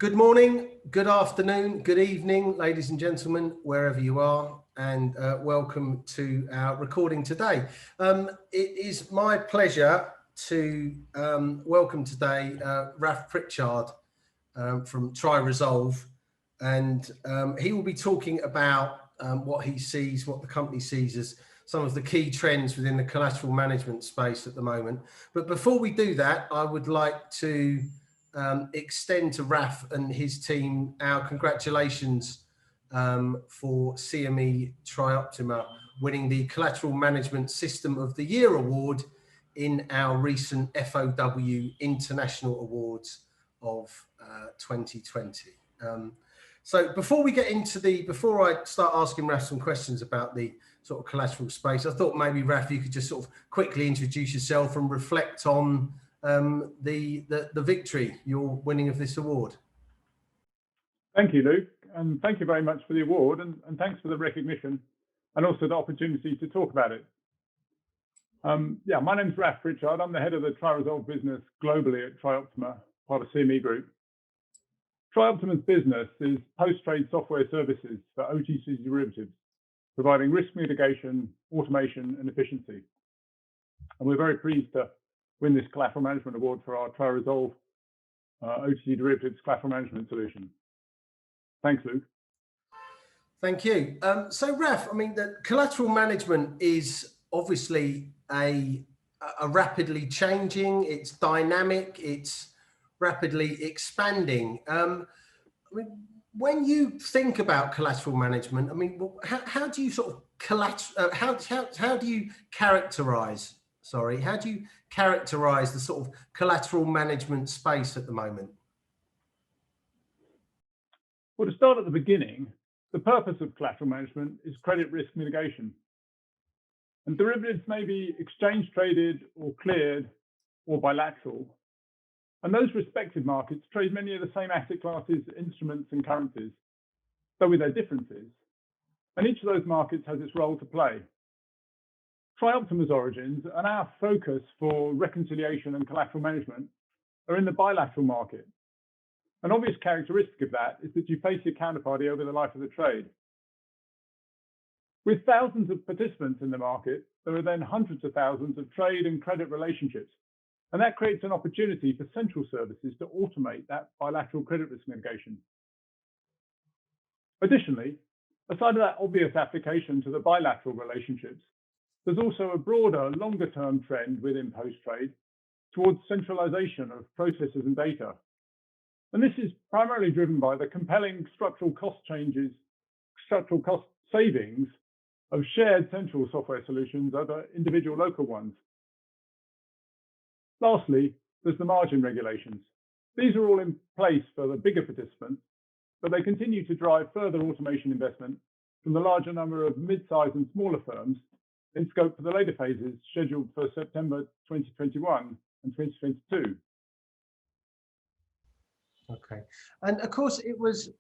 Good morning, good afternoon, good evening, ladies and gentlemen, wherever you are, and welcome to our recording today. It is my pleasure to welcome today Raf Pritchard from triResolve, and he will be talking about what he sees, what the company sees as some of the key trends within the collateral management space at the moment. But before we do that, I would like to extend to Raf and his team our congratulations for CME TriOptima winning the Collateral Management System of the Year award in our recent FOW International Awards of 2020. So before I start asking Raf some questions about the sort of collateral space, I thought maybe Raf, you could just sort of quickly introduce yourself and reflect on the victory, your winning of this award. Thank you, Luke, and thank you very much for the award, and thanks for the recognition and also the opportunity to talk about it. My name's Raf Pritchard. I'm the head of the triResolve business globally at TriOptima, part of CME Group. TriOptima's business is post-trade software services for OTC derivatives, providing risk mitigation, automation, and efficiency. And we're very pleased to win this collateral management award for our triResolve OTC derivatives collateral management solution. Thanks, Luke. Thank you. So Raf, I mean, the collateral management is obviously a rapidly changing, it's dynamic, it's rapidly expanding. I mean, when you think about collateral management, I mean, how do you sort of how do you characterize the sort of collateral management space at the moment? Well, to start at the beginning, the purpose of collateral management is credit risk mitigation. And derivatives may be exchange traded or cleared or bilateral. And those respective markets trade many of the same asset classes, instruments, and currencies, though with their differences. And each of those markets has its role to play. TriOptima's origins and our focus for reconciliation and collateral management are in the bilateral market. An obvious characteristic of that is that you face your counterparty over the life of the trade. With thousands of participants in the market, there are then hundreds of thousands of trade and credit relationships. And that creates an opportunity for central services to automate that bilateral credit risk mitigation. Additionally, aside of that obvious application to the bilateral relationships, there's also a broader, longer-term trend within post-trade towards centralization of processes and data. And this is primarily driven by the compelling structural cost savings of shared central software solutions over individual local ones. Lastly, there's the margin regulations. These are all in place for the bigger participants, but they continue to drive further automation investment from the larger number of mid-sized and smaller firms in scope for the later phases scheduled for September 2021 and 2022. Okay, and of course it was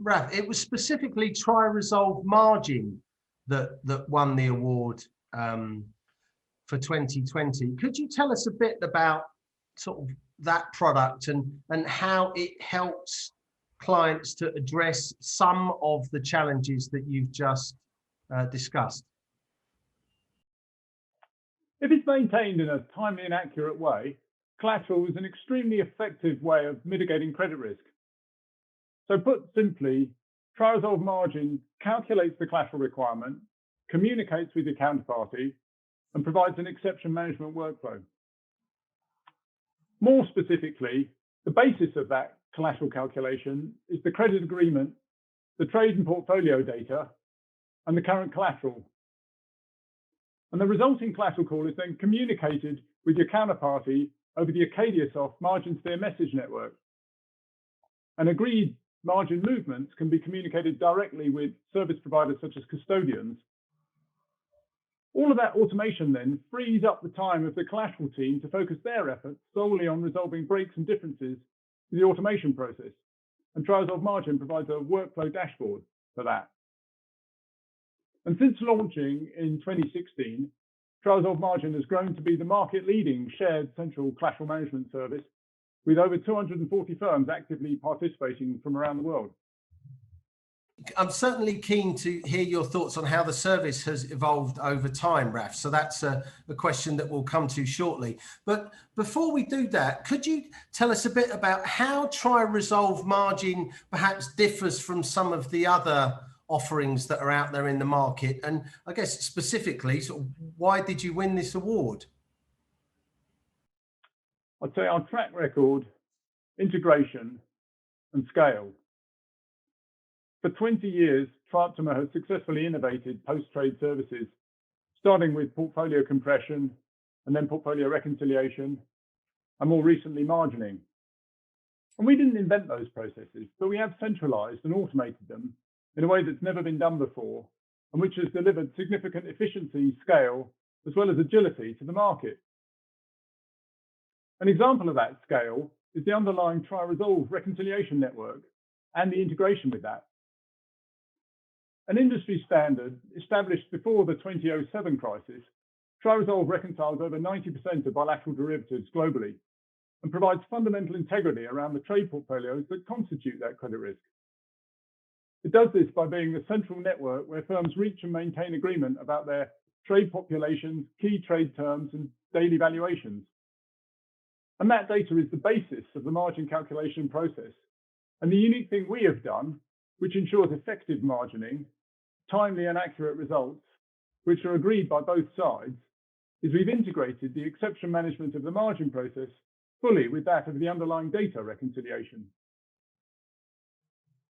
Raf, it was specifically triResolve margin that won the award for 2020. Could you tell us a bit about sort of that product and how it helps clients to address some of the challenges that you've just discussed? If it's maintained in a timely and accurate way, collateral is an extremely effective way of mitigating credit risk. So put simply, triResolve margin calculates the collateral requirement, communicates with your counterparty, and provides an exception management workflow. More specifically, the basis of that collateral calculation is the credit agreement, the trade and portfolio data, and the current collateral. And the resulting collateral call is then communicated with your counterparty over the AcadiaSoft margin sphere message network. And agreed margin movements can be communicated directly with service providers such as custodians. All of that automation then frees up the time of the collateral team to focus their efforts solely on resolving breaks and differences in the automation process. And triResolve margin provides a workflow dashboard for that. And since launching in 2016, triResolve margin has grown to be the market-leading shared central collateral management service with over 240 firms actively participating from around the world. I'm certainly keen to hear your thoughts on how the service has evolved over time, Raf. So that's a question that we'll come to shortly. But before we do that, could you tell us a bit about how triResolve margin perhaps differs from some of the other offerings that are out there in the market? And I guess specifically, sort of, why did you win this award? I'd say our track record, integration, and scale. For 20 years, TriOptima has successfully innovated post-trade services, starting with portfolio compression and then portfolio reconciliation, and more recently, margining. And we didn't invent those processes, but we have centralized and automated them in a way that's never been done before, and which has delivered significant efficiency, scale, as well as agility to the market. An example of that scale is the underlying triResolve reconciliation network and the integration with that. An industry standard established before the 2007 crisis, triResolve reconciles over 90% of bilateral derivatives globally and provides fundamental integrity around the trade portfolios that constitute that credit risk. It does this by being the central network where firms reach and maintain agreement about their trade populations, key trade terms, and daily valuations. And that data is the basis of the margin calculation process. And the unique thing we have done, which ensures effective margining, timely and accurate results, which are agreed by both sides, is we've integrated the exception management of the margin process fully with that of the underlying data reconciliation.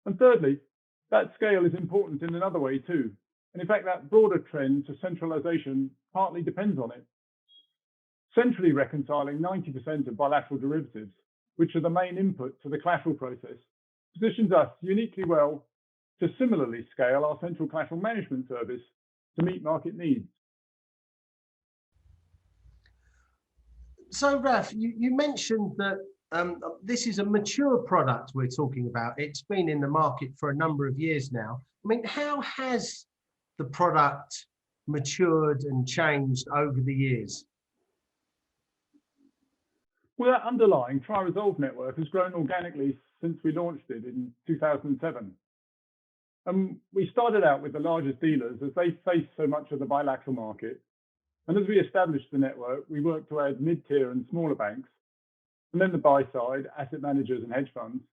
And thirdly, that scale is important in another way too. And in fact, that broader trend to centralization partly depends on it. Centrally reconciling 90% of bilateral derivatives, which are the main input to the collateral process, positions us uniquely well to similarly scale our central collateral management service to meet market needs. So, Raf, you mentioned that this is a mature product we're talking about. It's been in the market for a number of years now. I mean, how has the product matured and changed over the years? Well, that underlying triResolve network has grown organically since we launched it in 2007. We started out with the largest dealers as they faced so much of the bilateral market. And as we established the network, we worked to add mid-tier and smaller banks, and then the Buyside, asset managers and hedge funds,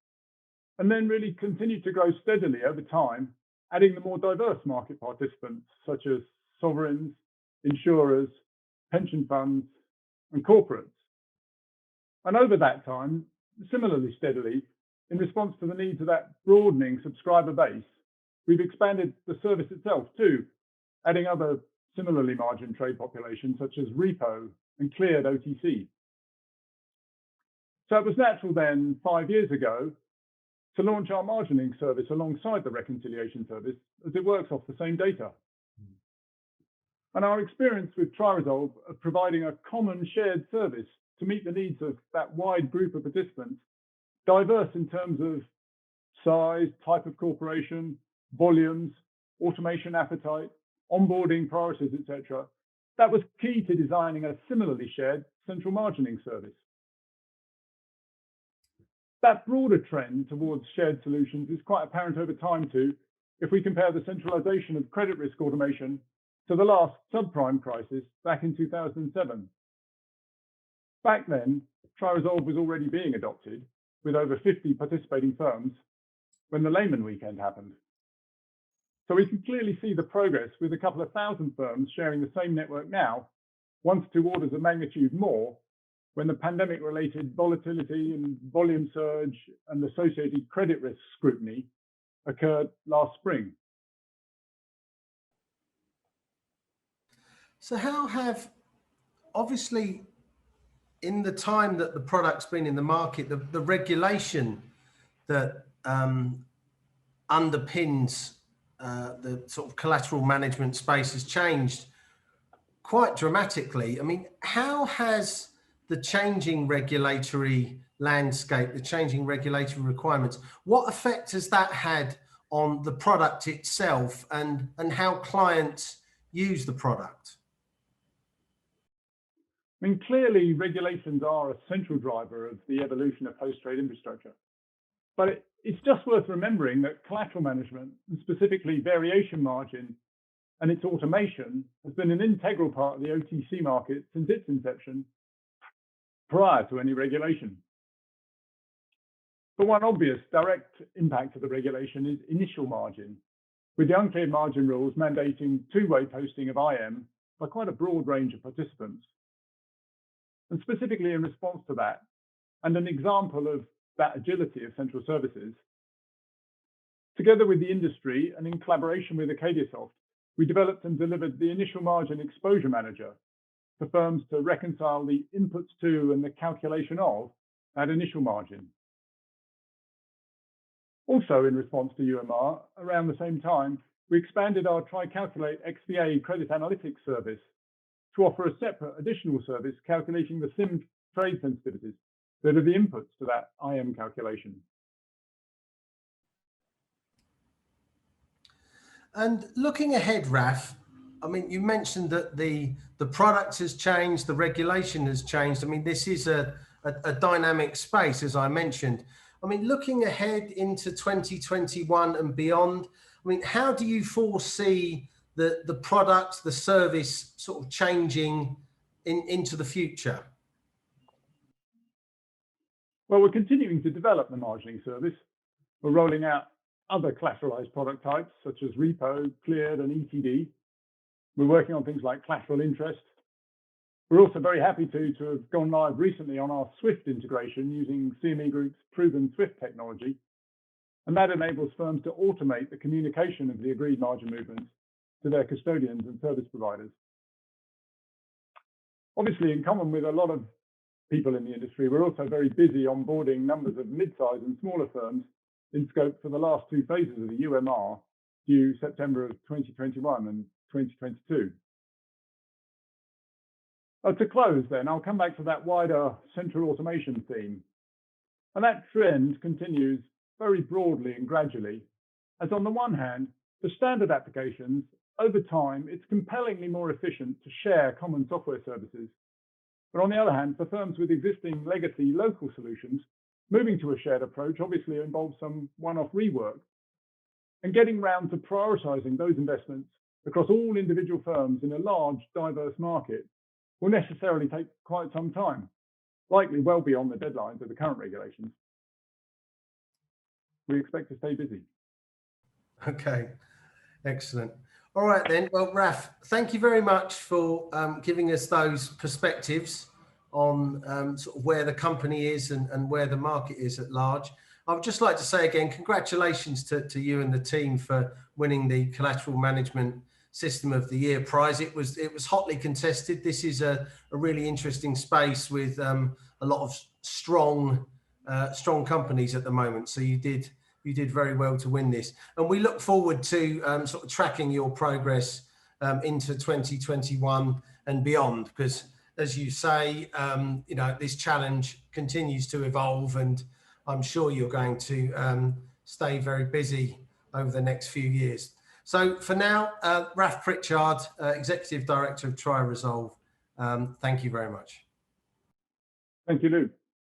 and then really continued to grow steadily over time, adding the more diverse market participants such as sovereigns, insurers, pension funds, and corporates. And over that time, similarly steadily, in response to the needs of that broadening subscriber base, we've expanded the service itself too, adding other similarly margin trade populations such as repo and cleared OTC. So it was natural then, 5 years ago, to launch our margining service alongside the reconciliation service as it works off the same data. And our experience with triResolve of providing a common shared service to meet the needs of that wide group of participants, diverse in terms of size, type of corporation, volumes, automation appetite, onboarding priorities, etc. That was key to designing a similarly shared central margining service. That broader trend towards shared solutions is quite apparent over time too, if we compare the centralization of credit risk automation to the last subprime crisis back in 2007. Back then, triResolve was already being adopted with over 50 participating firms when the Lehman weekend happened. So we can clearly see the progress with a couple of thousand firms sharing the same network now, 1 to 2 orders of magnitude more, when the pandemic-related volatility and volume surge and associated credit risk scrutiny occurred last spring. So how have, obviously, in the time that the product's been in the market, the regulation that underpins the sort of collateral management space has changed quite dramatically. I mean, how has the changing regulatory landscape, the changing regulatory requirements, what effect has that had on the product itself and how clients use the product? I mean, clearly regulations are a central driver of the evolution of post-trade infrastructure. But it's just worth remembering that collateral management, and specifically variation margin and its automation, has been an integral part of the OTC market since its inception, prior to any regulation. But one obvious direct impact of the regulation is initial margin, with the uncleared margin rules mandating two-way posting of IM by quite a broad range of participants. And specifically in response to that, and an example of that agility of central services, together with the industry and in collaboration with AcadiaSoft, we developed and delivered the initial margin exposure manager for firms to reconcile the inputs to and the calculation of that initial margin. Also in response to UMR, around the same time, we expanded our TriCalculate XVA credit analytics service to offer a separate additional service calculating the SIM trade sensitivities that are the inputs to that IM calculation. And looking ahead, Raf, I mean, you mentioned that the product has changed, the regulation has changed. I mean, this is a dynamic space, as I mentioned. I mean, looking ahead into 2021 and beyond, I mean, how do you foresee the product, the service sort of changing into the future? Well, we're continuing to develop the margining service. We're rolling out other collateralized product types, such as repo, cleared, and ETD. We're working on things like collateral interest. We're also very happy to have gone live recently on our SWIFT integration using CME Group's proven SWIFT technology. And that enables firms to automate the communication of the agreed margin movements to their custodians and service providers. Obviously, in common with a lot of people in the industry, we're also very busy onboarding numbers of mid-sized and smaller firms in scope for the last two phases of the UMR due September of 2021 and 2022. To close then, I'll come back to that wider central automation theme. And that trend continues very broadly and gradually, as on the one hand, for standard applications, over time, it's compellingly more efficient to share common software services. But on the other hand, for firms with existing legacy local solutions, moving to a shared approach obviously involves some one-off rework. And getting round to prioritizing those investments across all individual firms in a large, diverse market will necessarily take quite some time, likely well beyond the deadlines of the current regulations. We expect to stay busy. Okay, excellent. All right then, well, Raf, thank you very much for giving us those perspectives on sort of where the company is and where the market is at large. I would just like to say again, congratulations to you and the team for winning the Collateral Management System of the Year prize. It was hotly contested. This is a really interesting space with a lot of strong companies at the moment. So you did very well to win this, and we look forward to sort of tracking your progress into 2021 and beyond, because as you say, you know, this challenge continues to evolve, and I'm sure you're going to stay very busy over the next few years. So for now, Raf Pritchard, Executive Director of TriResolve, thank you very much. Thank you, Lou.